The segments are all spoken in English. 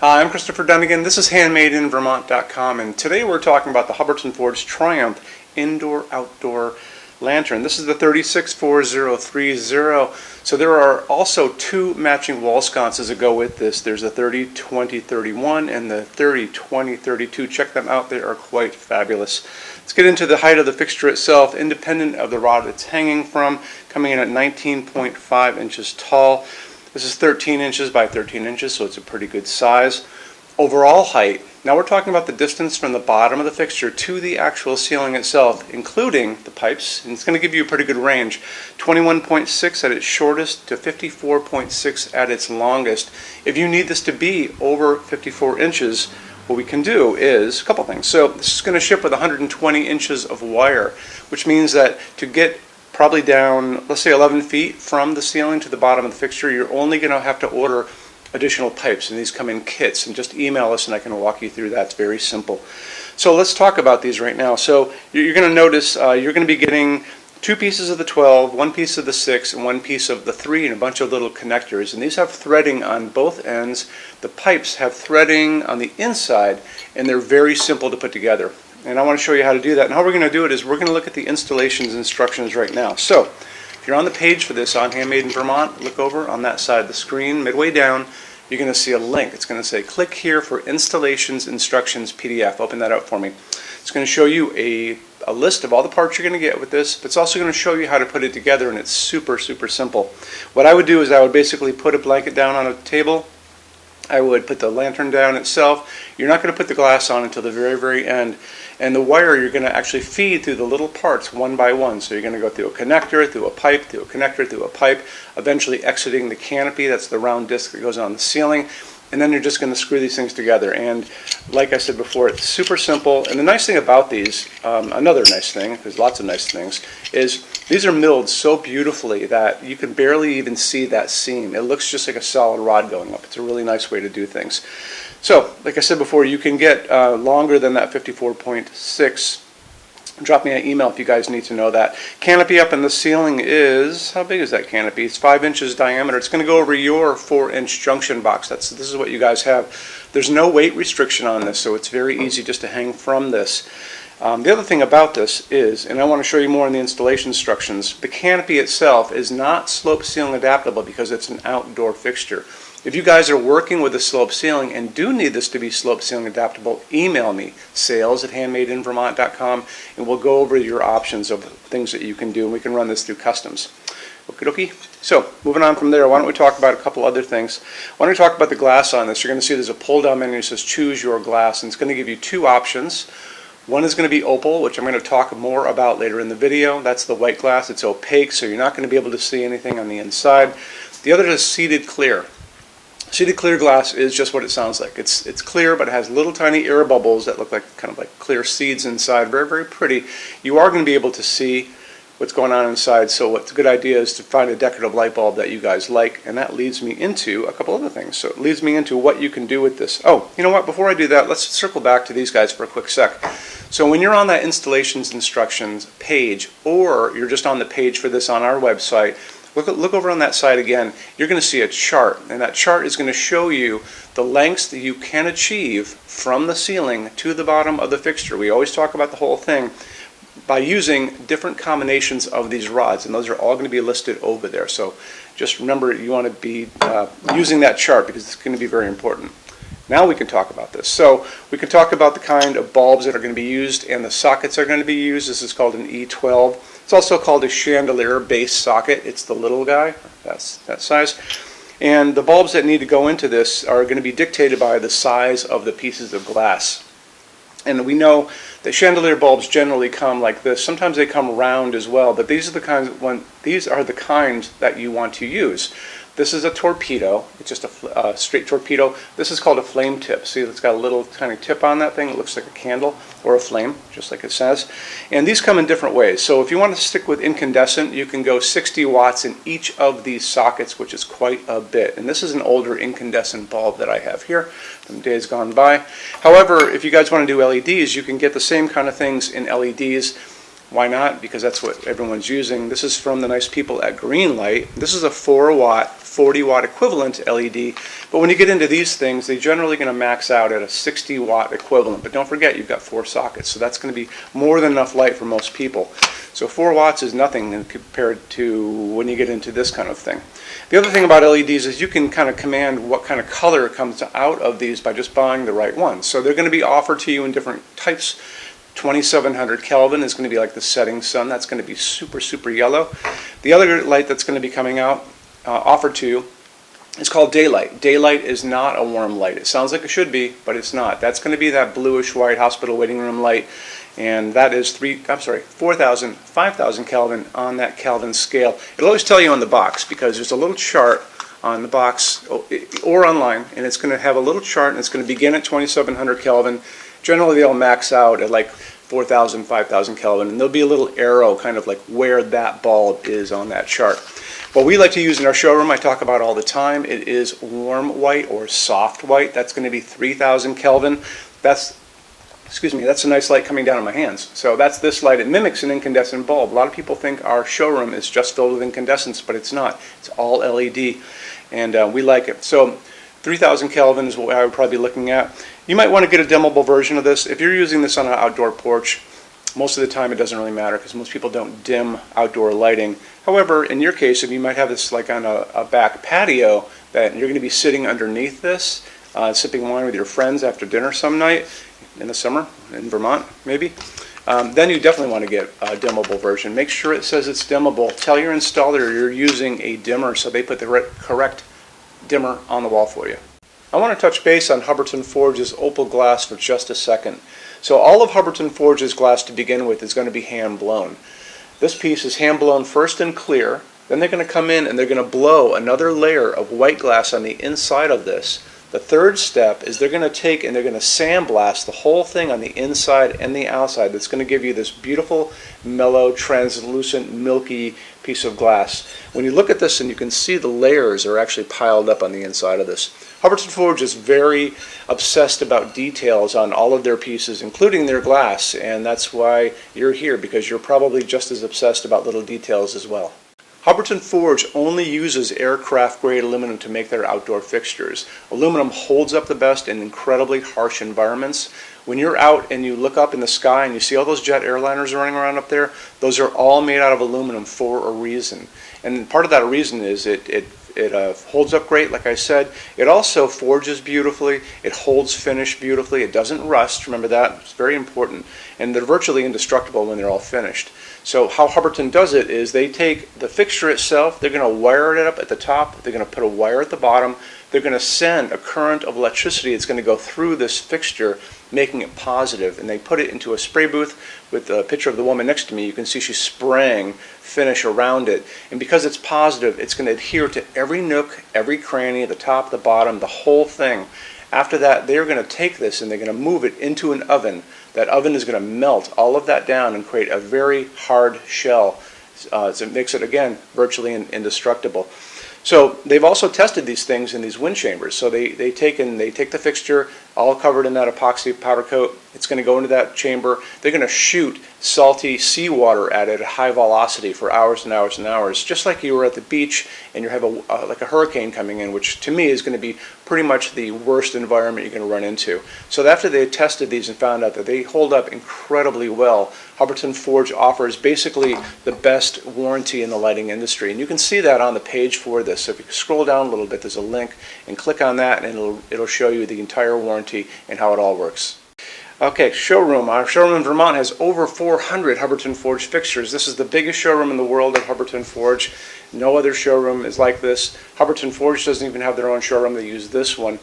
Hi, I'm Christopher Dunnigan. This is HandmadeInVermont.com, and today we're talking about the Hubbardton Ford's Triomphe indoor-outdoor lantern. This is the 364030. So there are also two matching wall sconces that go with this. There's the 30-20-31 and the 30-20-32. Check them out. They are quite fabulous. Let's get into the height of the fixture itself, independent of the rod it's hanging from, coming in at 19.5 inches tall. This is 13 inches by 13 inches, so it's a pretty good size. Overall height, now we're talking about the distance from the bottom of the fixture to the actual ceiling itself, including the pipes, and it's going to give you a pretty good range. 21.6 at its shortest to 54.6 at its longest. If you need this to be over 54 inches, what we can do is a couple things. So this is going to ship with 120 inches of wire, which means that to get probably down, let's say 11 feet from the ceiling to the bottom of the fixture, you're only going to have to order additional pipes, and these come in kits, and just email us and I can walk you through that. It's very simple. So let's talk about these right now. So you're going to notice you're going to be getting two pieces of the 12, one piece of the 6, and one piece of the 3, and a bunch of little connectors, and these have threading on both ends. The pipes have threading on the inside, and they're very simple to put together. And I want to show you how to do that. And how we're going to do it is we're going to look at the installations instructions right now. So if you're on the page for this on Handmade in Vermont, look over on that side of the screen, midway down, you're going to see a link. It's going to say click here for installations instructions PDF. Open that up for me. It's going to show you a list of all the parts you're going to get with this, but it's also going to show you how to put it together, and it's super simple. What I would do is I would basically put a blanket down on a table. I would put the lantern down itself. You're not going to put the glass on until the very end. And the wire you're going to actually feed through the little parts one by one. So you're going to go through a connector, through a pipe, through a connector, through a pipe, eventually exiting the canopy. That's the round disc that goes on the ceiling. And then you're just going to screw these things together. And like I said before, it's super simple. And the nice thing about these, another nice thing, there's lots of nice things, is these are milled so beautifully that you can barely even see that seam. It looks just like a solid rod going up. It's a really nice way to do things. So, like I said before, you can get longer than that 54.6. Drop me an email if you guys need to know that. Canopy up in the ceiling is, how big is that canopy? It's 5 inches diameter. It's going to go over your 4-inch junction box. This is what you guys have. There's no weight restriction on this, so it's very easy just to hang from this. The other thing about this is, and I want to show you more in the installation instructions, the canopy itself is not slope ceiling adaptable because it's an outdoor fixture. If you guys are working with a slope ceiling and do need this to be slope ceiling adaptable, email me, sales@HandmadeInVermont.com, and we'll go over your options of things that you can do, and we can run this through customs. Okie dokie. So, moving on from there, why don't we talk about a couple other things. Why don't we talk about the glass on this? You're going to see there's a pull-down menu that says choose your glass, and it's going to give you two options. One is going to be opal, which I'm going to talk more about later in the video. That's the white glass. It's opaque, so you're not going to be able to see anything on the inside. The other is seeded clear. Seeded clear glass is just what it sounds like. It's clear, but it has little tiny air bubbles that look like kind of like clear seeds inside. Very pretty. You are going to be able to see what's going on inside, so what's a good idea is to find a decorative light bulb that you guys like, and that leads me into a couple other things. So it leads me into what you can do with this. Oh, you know what, before I do that, let's circle back to these guys for a quick sec. So when you're on that installations instructions page, or you're just on the page for this on our website, look over on that side again. You're going to see a chart, and that chart is going to show you the lengths that you can achieve from the ceiling to the bottom of the fixture. We always talk about the whole thing by using different combinations of these rods, and those are all going to be listed over there. So just remember, you want to be using that chart because it's going to be very important. Now we can talk about this. So we can talk about the kind of bulbs that are going to be used and the sockets that are going to be used. This is called an E12. It's also called a chandelier base socket. It's the little guy, that's that size. And the bulbs that need to go into this are going to be dictated by the size of the pieces of glass. And we know that chandelier bulbs generally come like this. Sometimes they come round as well, but these are the kinds that you want to use. This is a torpedo. It's just a straight torpedo. This is called a flame tip. See, it's got a little tiny tip on that thing. It looks like a candle or a flame, just like it says. And these come in different ways. So if you want to stick with incandescent, you can go 60 watts in each of these sockets, which is quite a bit. And this is an older incandescent bulb that I have here from days gone by. However, if you guys want to do LEDs, you can get the same kind of things in LEDs. Why not? Because that's what everyone's using. This is from the nice people at Greenlight. This is a 4-watt, 40-watt equivalent LED. But when you get into these things, they're generally going to max out at a 60-watt equivalent. But don't forget, you've got 4 sockets, so that's going to be more than enough light for most people. So 4 watts is nothing compared to when you get into this kind of thing. The other thing about LEDs is you can kind of command what kind of color comes out of these by just buying the right ones. So they're going to be offered to you in different types. 2700 Kelvin is going to be like the setting sun. That's going to be super, super yellow. The other light that's going to be coming out, offered to you, is called daylight. Daylight is not a warm light. It sounds like it should be, but it's not. That's going to be that bluish white hospital waiting room light, and that is 4,000, 5,000 Kelvin on that Kelvin scale. It'll always tell you on the box because there's a little chart on the box or online, and it's going to have a little chart, and it's going to begin at 2700 Kelvin. Generally, they'll max out at like 4,000, 5,000 Kelvin, and there'll be a little arrow kind of like where that bulb is on that chart. What we like to use in our showroom, I talk about all the time, it is warm white or soft white. That's going to be 3,000 Kelvin. That's a nice light coming down on my hands. So that's this light. It mimics an incandescent bulb. A lot of people think our showroom is just filled with incandescents, but it's not. It's all LED, and we like it. So 3,000 Kelvin is what I would probably be looking at. You might want to get a dimmable version of this. If you're using this on an outdoor porch, most of the time it doesn't really matter because most people don't dim outdoor lighting. However, in your case, if you might have this like on a back patio that you're going to be sitting underneath this, sipping wine with your friends after dinner some night in the summer in Vermont, maybe, then you definitely want to get a dimmable version. Make sure it says it's dimmable. Tell your installer you're using a dimmer so they put the correct dimmer on the wall for you. I want to touch base on Hubbardton Forge's opal glass for just a second. So all of Hubbardton Forge's glass to begin with is going to be hand blown. This piece is hand blown first in clear, then they're going to come in and they're going to blow another layer of white glass on the inside of this. The third step is they're going to take and they're going to sandblast the whole thing on the inside and the outside. That's going to give you this beautiful, mellow, translucent, milky piece of glass. When you look at this and you can see the layers are actually piled up on the inside of this. Hubbardton Forge is very obsessed about details on all of their pieces, including their glass, and that's why you're here, because you're probably just as obsessed about little details as well. Hubbardton Forge only uses aircraft-grade aluminum to make their outdoor fixtures. Aluminum holds up the best in incredibly harsh environments. When you're out and you look up in the sky and you see all those jet airliners running around up there, those are all made out of aluminum for a reason. And part of that reason is it holds up great, like I said. It also forges beautifully. It holds finish beautifully. It doesn't rust. Remember that. It's very important. And they're virtually indestructible when they're all finished. So how Hubbardton does it is they take the fixture itself, they're going to wire it up at the top, they're going to put a wire at the bottom, they're going to send a current of electricity that's going to go through this fixture, making it positive, and they put it into a spray booth with a picture of the woman next to me. You can see she's spraying finish around it, and because it's positive, it's going to adhere to every nook, every cranny, the top, the bottom, the whole thing. After that, they're going to take this and they're going to move it into an oven. That oven is going to melt all of that down and create a very hard shell. So it makes it, again, virtually indestructible. So they've also tested these things in these wind chambers. So they take the fixture, all covered in that epoxy powder coat. It's going to go into that chamber. They're going to shoot salty seawater at it at high velocity for hours and hours and hours, just like you were at the beach and you have like a hurricane coming in, which to me is going to be pretty much the worst environment you're going to run into. So after they tested these and found out that they hold up incredibly well, Hubbardton Forge offers basically the best warranty in the lighting industry. And you can see that on the page for this. So if you scroll down a little bit, there's a link, and click on that and it'll show you the entire warranty and how it all works. Okay, showroom. Our showroom in Vermont has over 400 Hubbardton Forge fixtures. This is the biggest showroom in the world of Hubbardton Forge. No other showroom is like this. Hubbardton Forge doesn't even have their own showroom. They use this one.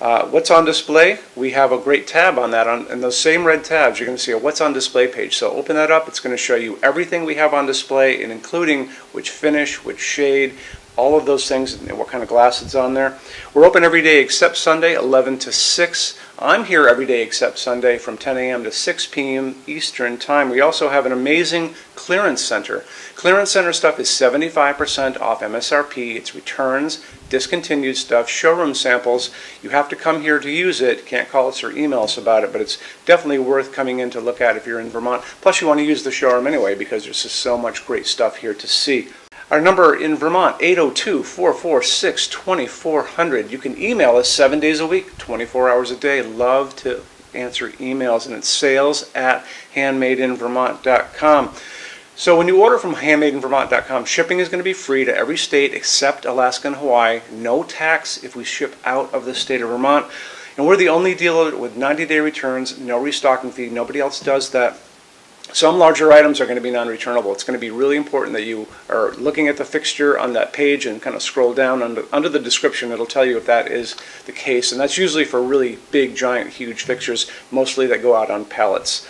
What's on display? We have a great tab on that. In those same red tabs, you're going to see a What's on Display page. So open that up. It's going to show you everything we have on display, and including which finish, which shade, all of those things, and what kind of glass it's on there. We're open every day except Sunday, 11 to 6. I'm here every day except Sunday from 10 a.m. to 6 p.m. Eastern Time. We also have an amazing clearance center. Clearance center stuff is 75% off MSRP. It's returns, discontinued stuff, showroom samples. You have to come here to use it. Can't call us or email us about it, but it's definitely worth coming in to look at if you're in Vermont. Plus you want to use the showroom anyway because there's just so much great stuff here to see. Our number in Vermont, 802-446-2400. You can email us 7 days a week, 24 hours a day. Love to answer emails, and it's sales@HandmadeInVermont.com. So when you order from HandmadeInVermont.com, shipping is going to be free to every state except Alaska and Hawaii. No tax if we ship out of the state of Vermont. And we're the only dealer with 90-day returns, no restocking fee. Nobody else does that. Some larger items are going to be non-returnable. It's going to be really important that you are looking at the fixture on that page and kind of scroll down under the description. It'll tell you if that is the case. And that's usually for really big, giant, huge fixtures, mostly that go out on pallets.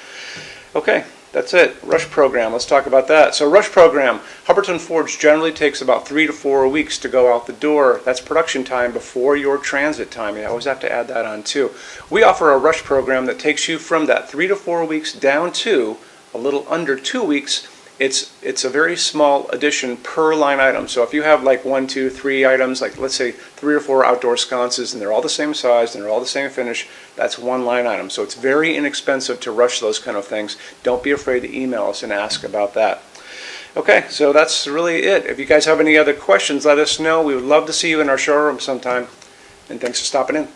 Okay, that's it. Rush program. Let's talk about that. So rush program, Hubbardton Forge generally takes about 3 to 4 weeks to go out the door. That's production time before your transit time. You always have to add that on too. We offer a rush program that takes you from that 3 to 4 weeks down to a little under 2 weeks. It's a very small addition per line item. So if you have like 1, 2, 3 items, like let's say 3 or 4 outdoor sconces, and they're all the same size and they're all the same finish, that's one line item. So it's very inexpensive to rush those kind of things. Don't be afraid to email us and ask about that. Okay, so that's really it. If you guys have any other questions, let us know. We would love to see you in our showroom sometime. And thanks for stopping in.